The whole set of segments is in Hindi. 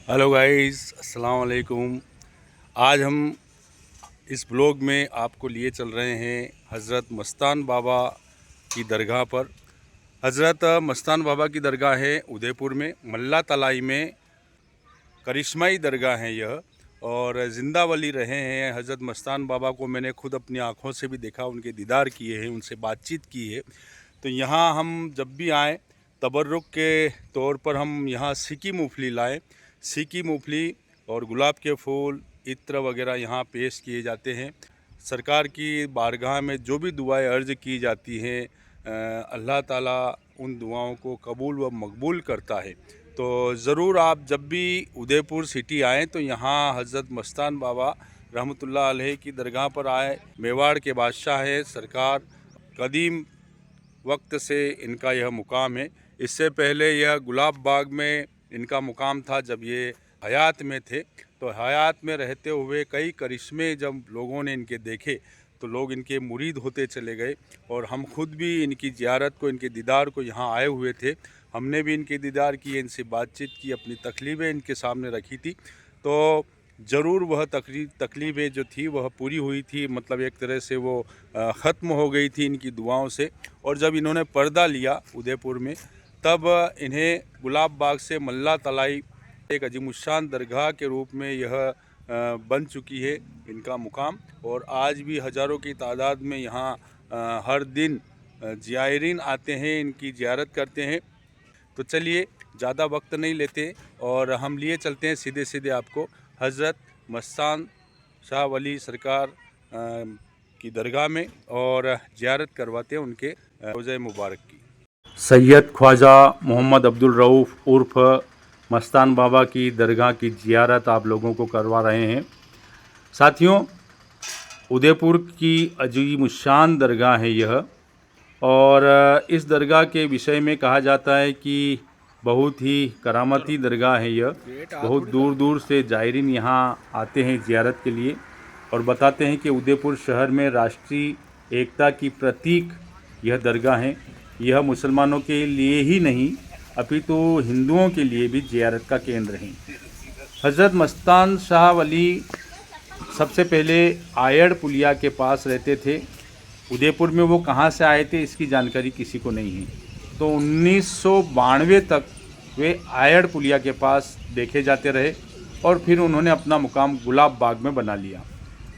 हेलो गाइस, अस्सलाम वालेकुम। आज हम इस ब्लॉग में आपको लिए चल रहे हैं हज़रत मस्तान बाबा की दरगाह पर। हज़रत मस्तान बाबा की दरगाह है उदयपुर में, मल्ला तलाई में। करिश्माई दरगाह है यह, और ज़िंदा वली रहे हैं हज़रत मस्तान बाबा को मैंने खुद अपनी आँखों से भी देखा, उनके दीदार किए हैं, उनसे बातचीत की है। तो यहाँ हम जब भी आएँ तबर्रुक के तौर पर हम यहाँ सिक्की मूँगफली लाएँ। सिक्की मूँगफली और गुलाब के फूल, इत्र वगैरह यहाँ पेश किए जाते हैं। सरकार की बारगाह में जो भी दुआएं अर्ज़ की जाती हैं, अल्लाह ताला उन दुआओं को कबूल व मकबूल करता है। तो ज़रूर आप जब भी उदयपुर सिटी आएँ तो यहाँ हज़रत मस्तान बाबा रहमतुल्लाह अलैह की दरगाह पर आए। मेवाड़ के बादशाह है सरकार, कदीम वक्त से इनका यह मुकाम है। इससे पहले यह गुलाब बाग में इनका मुकाम था जब ये हयात में थे। तो हयात में रहते हुए कई करिश्मे जब लोगों ने इनके देखे तो लोग इनके मुरीद होते चले गए, और हम खुद भी इनकी ज़ियारत को, इनके दीदार को यहाँ आए हुए थे। हमने भी इनके दीदार किए, इनसे बातचीत की, अपनी तकलीफ़ें इनके सामने रखी थी। तो ज़रूर वह तकलीफ़ें जो थी वह पूरी हुई थी, मतलब एक तरह से वो ख़त्म हो गई थी इनकी दुआओं से। और जब इन्होंने पर्दा लिया उदयपुर में, तब इन्हें गुलाब बाग से मल्ला तलाई एक अजीमुशान दरगाह के रूप में यह बन चुकी है इनका मुकाम। और आज भी हज़ारों की तादाद में यहाँ हर दिन ज़ायरीन आते हैं, इनकी ज़ियारत करते हैं। तो चलिए ज़्यादा वक्त नहीं लेते और हम लिए चलते हैं सीधे सीधे आपको हज़रत मस्तान शाह वली सरकार की दरगाह में, और ज़ियारत करवाते हैं उनके रोज़े मुबारक की। सैयद ख्वाजा मोहम्मद अब्दुल रऊफ़ उर्फ़ मस्तान बाबा की दरगाह की ज़ियारत आप लोगों को करवा रहे हैं। साथियों, उदयपुर की अजीमुशान दरगाह है यह, और इस दरगाह के विषय में कहा जाता है कि बहुत ही करामती दरगाह है यह। बहुत दूर दूर से ज़ायरीन यहाँ आते हैं ज़ियारत के लिए, और बताते हैं कि उदयपुर शहर में राष्ट्रीय एकता की प्रतीक यह दरगाह है। यह मुसलमानों के लिए ही नहीं अपितु हिंदुओं के लिए भी ज़ियारत का केंद्र है। हज़रत मस्तान शाह वली सबसे पहले आयड़ पुलिया के पास रहते थे। उदयपुर में वो कहाँ से आए थे इसकी जानकारी किसी को नहीं है। तो 1992 तक वे आयड़ पुलिया के पास देखे जाते रहे, और फिर उन्होंने अपना मुकाम गुलाब बाग में बना लिया।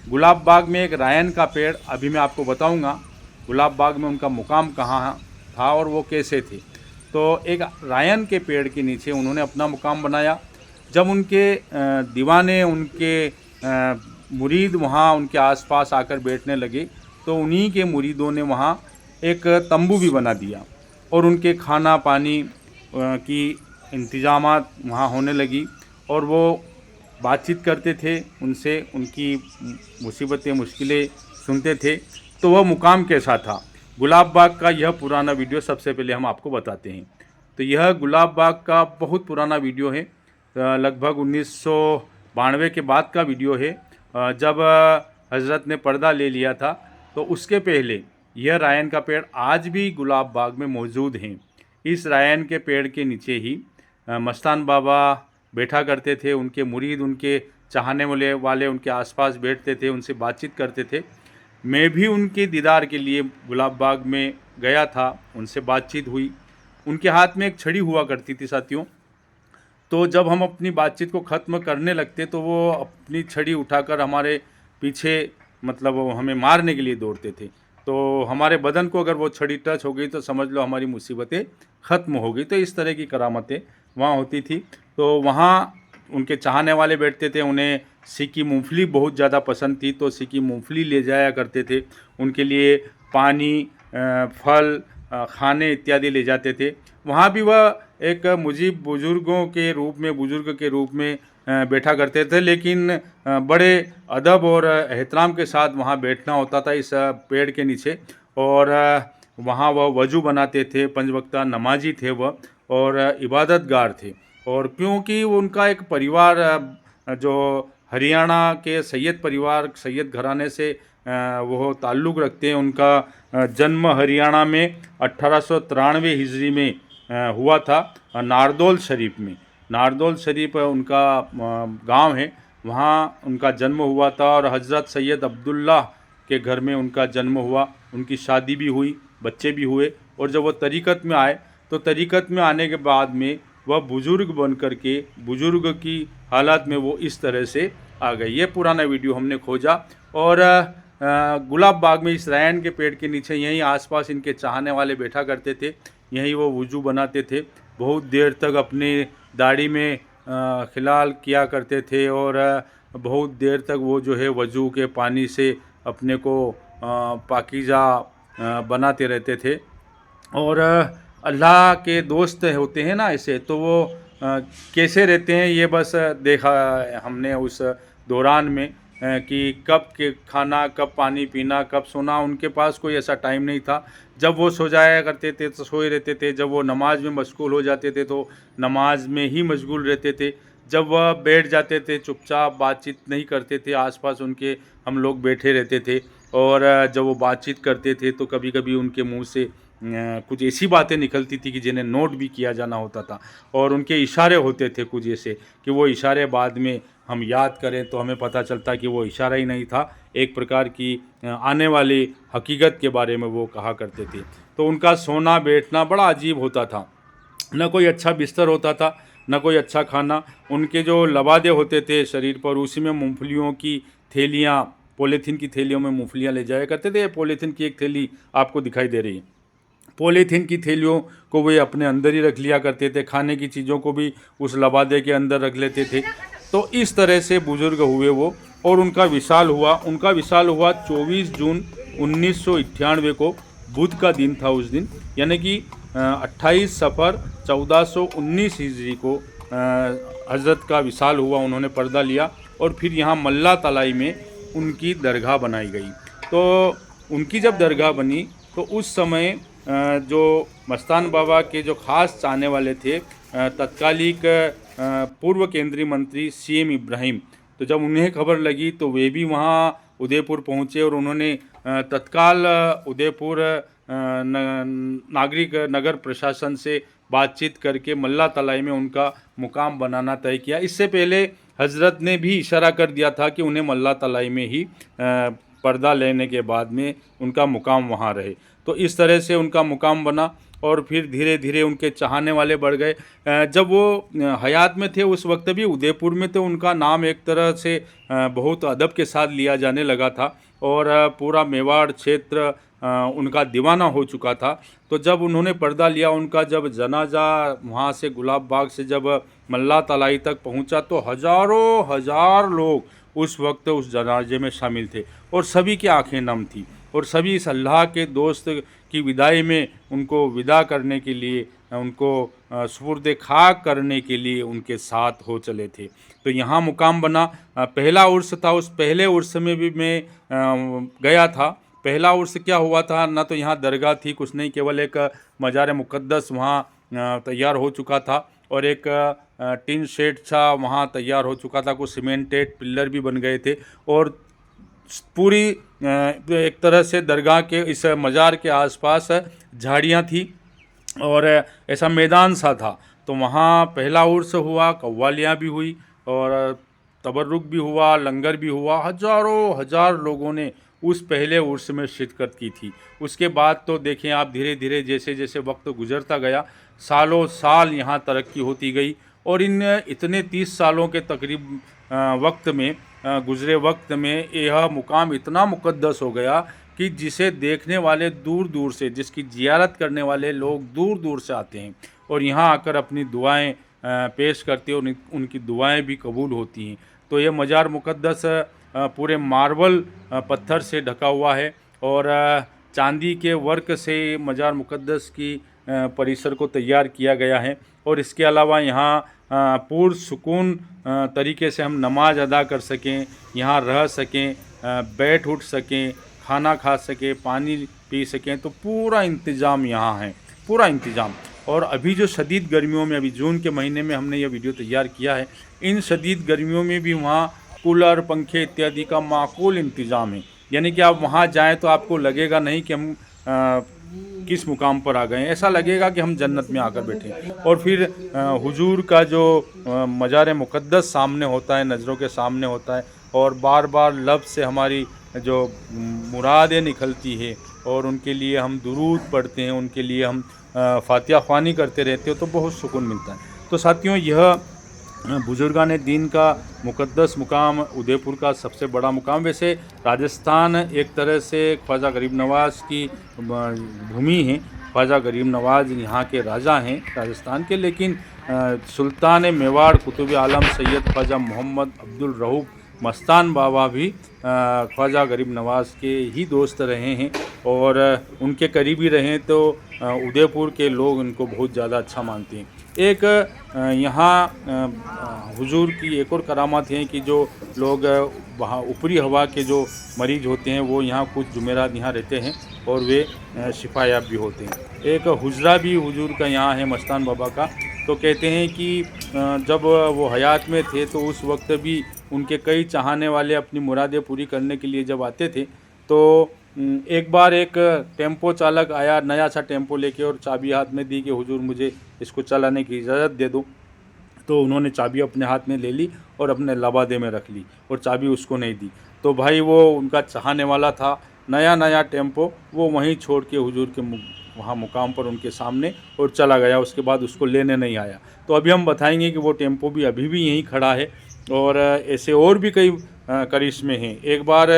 गुलाब बाग में एक रायन का पेड़, अभी मैं आपको बताऊंगा गुलाब बाग में उनका मुकाम कहाँ था और वो कैसे थे। तो एक रायन के पेड़ के नीचे उन्होंने अपना मुकाम बनाया। जब उनके दीवाने, उनके मुरीद वहाँ उनके आसपास आकर बैठने लगे, तो उन्हीं के मुरीदों ने वहाँ एक तंबू भी बना दिया, और उनके खाना पानी की इंतजामात वहाँ होने लगी, और वो बातचीत करते थे उनसे, उनकी मुसीबतें, मुश्किलें सुनते थे। तो वह मुकाम कैसा था, गुलाब बाग का यह पुराना वीडियो सबसे पहले हम आपको बताते हैं। तो यह गुलाब बाग का बहुत पुराना वीडियो है, लगभग 1992 के बाद का वीडियो है, जब हज़रत ने पर्दा ले लिया था। तो उसके पहले यह रायन का पेड़ आज भी गुलाब बाग में मौजूद हैं। इस रायन के पेड़ के नीचे ही मस्तान बाबा बैठा करते थे। उनके मुरीद, उनके चाहने वाले उनके आसपास बैठते थे, उनसे बातचीत करते थे। मैं भी उनके दीदार के लिए गुलाब बाग में गया था, उनसे बातचीत हुई। उनके हाथ में एक छड़ी हुआ करती थी साथियों। तो जब हम अपनी बातचीत को ख़त्म करने लगते तो वो अपनी छड़ी उठाकर हमारे पीछे, मतलब वो हमें मारने के लिए दौड़ते थे। तो हमारे बदन को अगर वो छड़ी टच हो गई तो समझ लो हमारी मुसीबतें ख़त्म हो गई। तो इस तरह की करामतें वहाँ होती थी। तो वहाँ उनके चाहने वाले बैठते थे। उन्हें सिक्की मूँगफली बहुत ज़्यादा पसंद थी, तो सिक्की मूँगफली ले जाया करते थे। उनके लिए पानी, फल, खाने इत्यादि ले जाते थे। वहाँ भी वह एक मुजीब बुज़ुर्ग के रूप में बैठा करते थे, लेकिन बड़े अदब और एहतराम के साथ वहाँ बैठना होता था इस पेड़ के नीचे। और वहाँ वह वज़ू बनाते थे, 5 वक्ता नमाजी थे वह, और इबादतगार थे। और क्योंकि उनका एक परिवार जो हरियाणा के सैयद परिवार, सैयद घराने से वो ताल्लुक़ रखते हैं। उनका जन्म हरियाणा में 1893 हिजरी में हुआ था, नारदौल शरीफ में। नारदौल शरीफ उनका गांव है, वहाँ उनका जन्म हुआ था और हज़रत सैयद अब्दुल्ला के घर में उनका जन्म हुआ। उनकी शादी भी हुई, बच्चे भी हुए। और जब वो तरीक़त में आए तो तरीक़त में आने के बाद में वह बुज़ुर्ग बन कर के बुज़ुर्ग की हालत में वो इस तरह से आ गए। ये पुराना वीडियो हमने खोजा और गुलाब बाग में इस रैन के पेड़ के नीचे यहीं आसपास इनके चाहने वाले बैठा करते थे, यहीं वो वुज़ू बनाते थे। बहुत देर तक अपनी दाढ़ी में खिलाल किया करते थे और बहुत देर तक वो जो है वज़ू के पानी से अपने को पाकीज़ा बनाते रहते थे। और अल्लाह के दोस्त होते हैं ना ऐसे, तो वो कैसे रहते हैं ये बस देखा हमने उस दौरान में कि कब के खाना, कब पानी पीना, कब सोना। उनके पास कोई ऐसा टाइम नहीं था। जब वो सो जाया करते थे तो सोए रहते थे, जब वो नमाज में मशगूल हो जाते थे तो नमाज में ही मशगूल रहते थे। जब वह बैठ जाते थे चुपचाप बातचीत नहीं करते थे, आसपास उनके हम लोग बैठे रहते थे। और जब वो बातचीत करते थे तो कभी कभी उनके मुंह से कुछ ऐसी बातें निकलती थी कि जिन्हें नोट भी किया जाना होता था। और उनके इशारे होते थे कुछ ऐसे कि वो इशारे बाद में हम याद करें तो हमें पता चलता कि वो इशारा ही नहीं था, एक प्रकार की आने वाली हकीकत के बारे में वो कहा करते थे। तो उनका सोना बैठना बड़ा अजीब होता था, न कोई अच्छा बिस्तर होता था, न कोई अच्छा खाना। उनके जो लबादे होते थे शरीर पर, उसी में मूंगफलियों की थैलियाँ, पॉलीथीन की थैलियों में मूंगफलियाँ ले जाया करते थे। पॉलीथीन की एक थैली आपको दिखाई दे रही है, पॉलीथीन की थैलियों को वे अपने अंदर ही रख लिया करते थे, खाने की चीज़ों को भी उस लबादे के अंदर रख लेते थे। तो इस तरह से बुज़ुर्ग हुए वो। और उनका विशाल हुआ 24 जून 1998 को, बुध का दिन था उस दिन, यानी कि 28 सफ़र 1419 हिजरी को हज़रत का विशाल हुआ। उन्होंने पर्दा लिया और फिर यहाँ मल्ला तलाई में उनकी दरगाह बनाई गई। तो उनकी जब दरगाह बनी तो उस समय जो मस्तान बाबा के जो ख़ास चाहने वाले थे, तत्कालिक पूर्व केंद्रीय मंत्री CM इब्राहिम, तो जब उन्हें खबर लगी तो वे भी वहाँ उदयपुर पहुँचे और उन्होंने तत्काल उदयपुर नागरिक नगर प्रशासन से बातचीत करके मल्ला तलाई में उनका मुकाम बनाना तय किया। इससे पहले हज़रत ने भी इशारा कर दिया था कि उन्हें मल्ला तलाई में ही पर्दा लेने के बाद में उनका मुकाम वहाँ रहे। तो इस तरह से उनका मुकाम बना और फिर धीरे धीरे उनके चाहने वाले बढ़ गए। जब वो हयात में थे उस वक्त भी उदयपुर में तो उनका नाम एक तरह से बहुत अदब के साथ लिया जाने लगा था और पूरा मेवाड़ क्षेत्र उनका दीवाना हो चुका था। तो जब उन्होंने पर्दा लिया, उनका जब जनाजा वहाँ से गुलाब बाग से जब मल्ला तलाई तक पहुँचा तो हज़ारों हज़ार लोग उस वक्त उस जनाजे में शामिल थे और सभी की आंखें नम थी और सभी इस अल्लाह के दोस्त की विदाई में उनको विदा करने के लिए, उनको सुपुर्द खाक करने के लिए उनके साथ हो चले थे। तो यहाँ मुकाम बना। पहला उर्स था, उस पहले उर्स में भी मैं गया था। पहला उर्स क्या हुआ था, ना तो यहाँ दरगाह थी, कुछ नहीं, केवल एक मज़ार मुक़द्दस वहाँ तैयार हो चुका था और एक टिन शेड था वहाँ तैयार हो चुका था, कुछ सीमेंटेड पिल्लर भी बन गए थे और पूरी एक तरह से दरगाह के इस मज़ार के आसपास झाड़ियाँ थी और ऐसा मैदान सा था। तो वहाँ पहला उर्स हुआ, कव्वालियाँ भी हुई और तबर्रुक भी हुआ, लंगर भी हुआ। हज़ारों हज़ार लोगों ने उस पहले उर्स में शिरकत की थी। उसके बाद तो देखें आप, धीरे धीरे जैसे जैसे वक्त गुजरता गया, सालों साल यहाँ तरक्की होती गई और इन इतने 30 सालों के तकरीब वक्त में गुज़रे वक्त में यह मुकाम इतना मुक़द्दस हो गया कि जिसे देखने वाले दूर दूर से, जिसकी ज़ियारत करने वाले लोग दूर दूर से आते हैं और यहाँ आकर अपनी दुआएं पेश करते हैं और उनकी दुआएं भी कबूल होती हैं। तो ये मज़ार मुक़द्दस पूरे मार्बल पत्थर से ढका हुआ है और चांदी के वर्क से मज़ार मुक़द्दस की परिसर को तैयार किया गया है। और इसके अलावा यहाँ पुरसुकून तरीके से हम नमाज अदा कर सकें, यहाँ रह सकें, बैठ उठ सकें, खाना खा सकें, पानी पी सकें, तो पूरा इंतज़ाम यहाँ है, पूरा इंतज़ाम। और अभी जो शदीद गर्मियों में, अभी जून के महीने में हमने यह वीडियो तैयार किया है, इन शदीद गर्मियों में भी वहाँ कूलर, पंखे इत्यादि का माकूल इंतज़ाम है। यानी कि आप वहाँ जाएँ तो आपको लगेगा नहीं कि हम किस मुकाम पर आ गए हैं, ऐसा लगेगा कि हम जन्नत में आकर बैठे हैं। और फिर हुजूर का जो मज़ार मुक़द्दस सामने होता है, नज़रों के सामने होता है, और बार बार लफ्ज़ से हमारी जो मुरादें निकलती है और उनके लिए हम दुरूद पढ़ते हैं, उनके लिए हम फातिहा ख़्वानी करते रहते हो, तो बहुत सुकून मिलता है। तो साथियों, यह बुजुर्गान दीन का मुक़द्दस मुकाम उदयपुर का सबसे बड़ा मुकाम। वैसे राजस्थान एक तरह से ख्वाजा गरीब नवाज़ की भूमि है। ख्वाजा गरीब नवाज़ यहाँ के राजा हैं राजस्थान के, लेकिन सुल्तान मेवाड़ कुतुब आलम सैयद ख्वाजा मोहम्मद अब्दुल रऊफ़ मस्तान बाबा भी ख्वाजा गरीब नवाज़ के ही दोस्त रहे हैं और उनके करीबी रहे हैं। तो उदयपुर के लोग उनको बहुत ज़्यादा अच्छा मानते हैं। एक यहाँ हुजूर की एक और करामात है कि जो लोग वहाँ ऊपरी हवा के जो मरीज़ होते हैं वो यहाँ कुछ जुमेरात यहाँ रहते हैं और वे शिफायाब भी होते हैं। एक हुजरा भी हुजूर का यहाँ है मस्तान बाबा का। तो कहते हैं कि जब वो हयात में थे तो उस वक्त भी उनके कई चाहने वाले अपनी मुरादें पूरी करने के लिए जब आते थे, तो एक बार एक टेम्पो चालक आया, नया सा टेम्पो लेके, और चाबी हाथ में दी कि हुजूर मुझे इसको चलाने की इजाज़त दे दो। तो उन्होंने चाबी अपने हाथ में ले ली और अपने लबादे में रख ली और चाबी उसको नहीं दी। तो भाई वो उनका चाहने वाला था, नया नया टेम्पो वो वहीं छोड़ के हुजूर के वहाँ मुकाम पर उनके सामने और चला गया। उसके बाद उसको लेने नहीं आया। तो अभी हम बताएंगे कि वो टेम्पो भी अभी भी यहीं खड़ा है और ऐसे और भी कई करिश्मे हैं। एक बार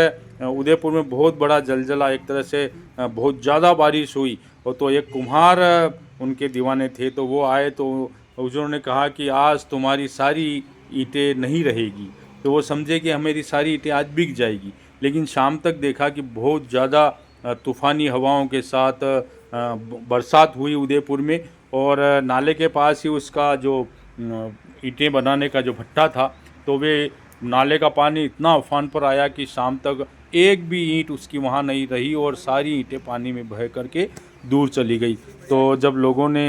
उदयपुर में बहुत बड़ा जलजला, एक तरह से बहुत ज़्यादा बारिश हुई, और तो एक कुम्हार उनके दीवाने थे, तो वो आए तो हुजूर ने कहा कि आज तुम्हारी सारी ईंटें नहीं रहेगी। तो वो समझे कि हमारी सारी ईंटें आज बिक जाएगी। लेकिन शाम तक देखा कि बहुत ज़्यादा तूफ़ानी हवाओं के साथ बरसात हुई उदयपुर में, और नाले के पास ही उसका जो ईंटें बनाने का जो भट्टा था, तो वे नाले का पानी इतना उफान पर आया कि शाम तक एक भी ईंट उसकी वहाँ नहीं रही और सारी ईंटें पानी में बह करके दूर चली गई। तो जब लोगों ने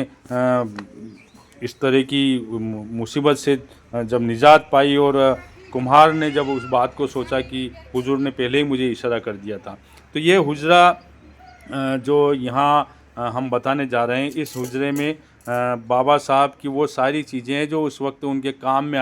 इस तरह की मुसीबत से जब निजात पाई और कुम्हार ने जब उस बात को सोचा कि हुजूर ने पहले ही मुझे इशारा कर दिया था। तो ये हुजरा जो यहाँ हम बताने जा रहे हैं, इस हुजरे में बाबा साहब की वो सारी चीज़ें हैं जो उस वक्त उनके काम में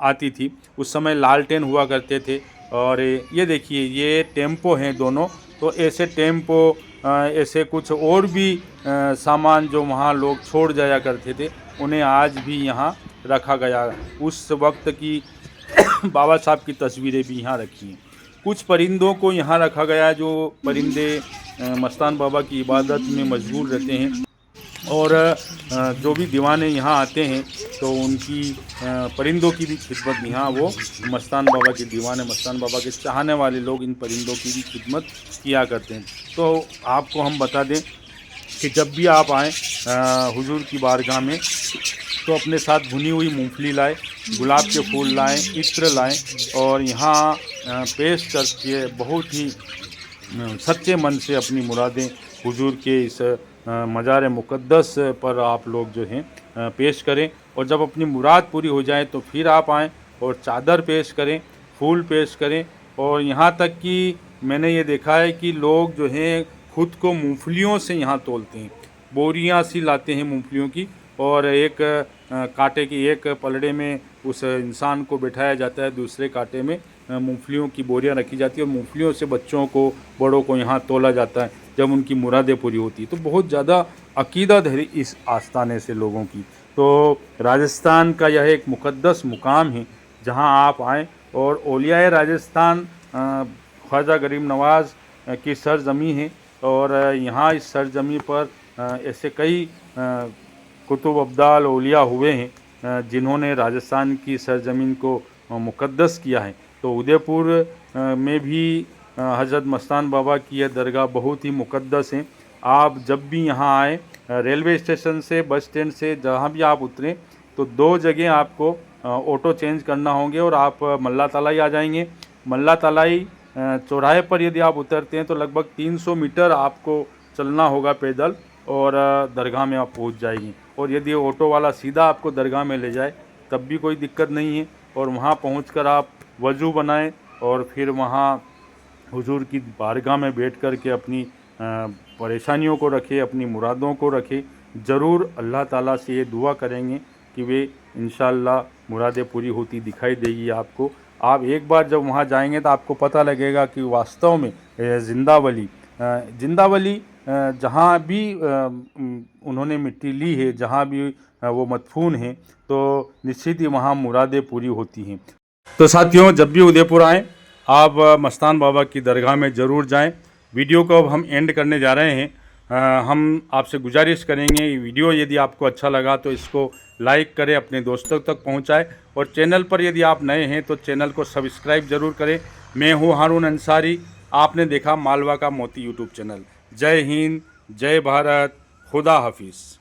आती थी। उस समय लालटेन हुआ करते थे। और ये देखिए, ये टेम्पो हैं दोनों। तो ऐसे टेम्पो, ऐसे कुछ और भी सामान जो वहाँ लोग छोड़ जाया करते थे, उन्हें आज भी यहाँ रखा गया। उस वक्त की बाबा साहब की तस्वीरें भी यहाँ रखी हैं। कुछ परिंदों को यहाँ रखा गया है, जो परिंदे मस्तान बाबा की इबादत में मशगूल रहते हैं। और जो भी दीवाने यहाँ आते हैं तो उनकी परिंदों की भी खिदमत यहाँ वो मस्तान बाबा के दीवाने, मस्तान बाबा के चाहने वाले लोग इन परिंदों की भी खिदमत किया करते हैं। तो आपको हम बता दें कि जब भी आप आएँ हुजूर की बारगाह में, तो अपने साथ भुनी हुई मूंगफली लाएं, गुलाब के फूल लाएं, इत्र लाएं, और यहाँ पेश करके बहुत ही सच्चे मन से अपनी मुरादें हुजूर के इस मज़ार मुक़द्दस पर आप लोग जो हैं पेश करें। और जब अपनी मुराद पूरी हो जाए तो फिर आप आएँ और चादर पेश करें, फूल पेश करें। और यहाँ तक कि मैंने ये देखा है कि लोग जो हैं खुद को मूंगफलियों से यहाँ तोलते हैं, बोरियाँ सी लाते हैं मूंगफलियों की, और एक कांटे की एक पलड़े में उस इंसान को बिठाया जाता है, दूसरे कांटे में मूंगफलियों की बोरियां रखी जाती है, और मूंगफलियों से बच्चों को, बड़ों को यहाँ तोला जाता है जब उनकी मुरादें पूरी होती है। तो बहुत ज़्यादा अकीदत है इस आस्थाने से लोगों की। तो राजस्थान का यह एक मुक़द्दस मुकाम है जहाँ आप आएँ। और औलियाए राजस्थान ख्वाजा गरीब नवाज़ की सरजमी है, और यहाँ इस सरजमी पर ऐसे कई कुतुब अब्दाल औलिया हुए हैं जिन्होंने राजस्थान की सरजमीन को मुक़द्दस किया है। तो उदयपुर में भी हज़रत मस्तान बाबा की यह दरगाह बहुत ही मुक़द्दस है। आप जब भी यहाँ आएँ, रेलवे स्टेशन से, बस स्टैंड से, जहाँ भी आप उतरें, तो 2 जगह आपको ऑटो चेंज करना होंगे और आप मल्ला तलाई आ जाएंगे। मल्ला तलाई चौराहे पर यदि आप उतरते हैं तो लगभग 300 मीटर आपको चलना होगा पैदल, और दरगाह में आप पहुँच जाएंगे। और यदि ऑटो वाला सीधा आपको दरगाह में ले जाए तब भी कोई दिक्कत नहीं है। और वहाँ पहुँचकर आप वज़ू बनाएं और फिर वहाँ हुजूर की बारगाह में बैठ कर के अपनी परेशानियों को रखे, अपनी मुरादों को रखे, ज़रूर अल्लाह ताला से ये दुआ करेंगे कि वे इंशाअल्लाह मुरादें पूरी होती दिखाई देगी आपको। आप एक बार जब वहाँ जाएंगे तो आपको पता लगेगा कि वास्तव में जिंदावली जहाँ भी उन्होंने मिट्टी ली है, जहाँ भी वो मदफून हैं, तो निश्चित ही वहाँ मुरादें पूरी होती हैं। तो साथियों, जब भी उदयपुर आएँ आप मस्तान बाबा की दरगाह में ज़रूर जाएं। वीडियो को अब हम एंड करने जा रहे हैं। हम आपसे गुजारिश करेंगे, ये वीडियो यदि आपको अच्छा लगा तो इसको लाइक करें, अपने दोस्तों तक पहुंचाएं, और चैनल पर यदि आप नए हैं तो चैनल को सब्सक्राइब ज़रूर करें। मैं हूं हारून अंसारी, आपने देखा मालवा का मोती यूट्यूब चैनल। जय हिंद, जय भारत, खुदा हाफिज़।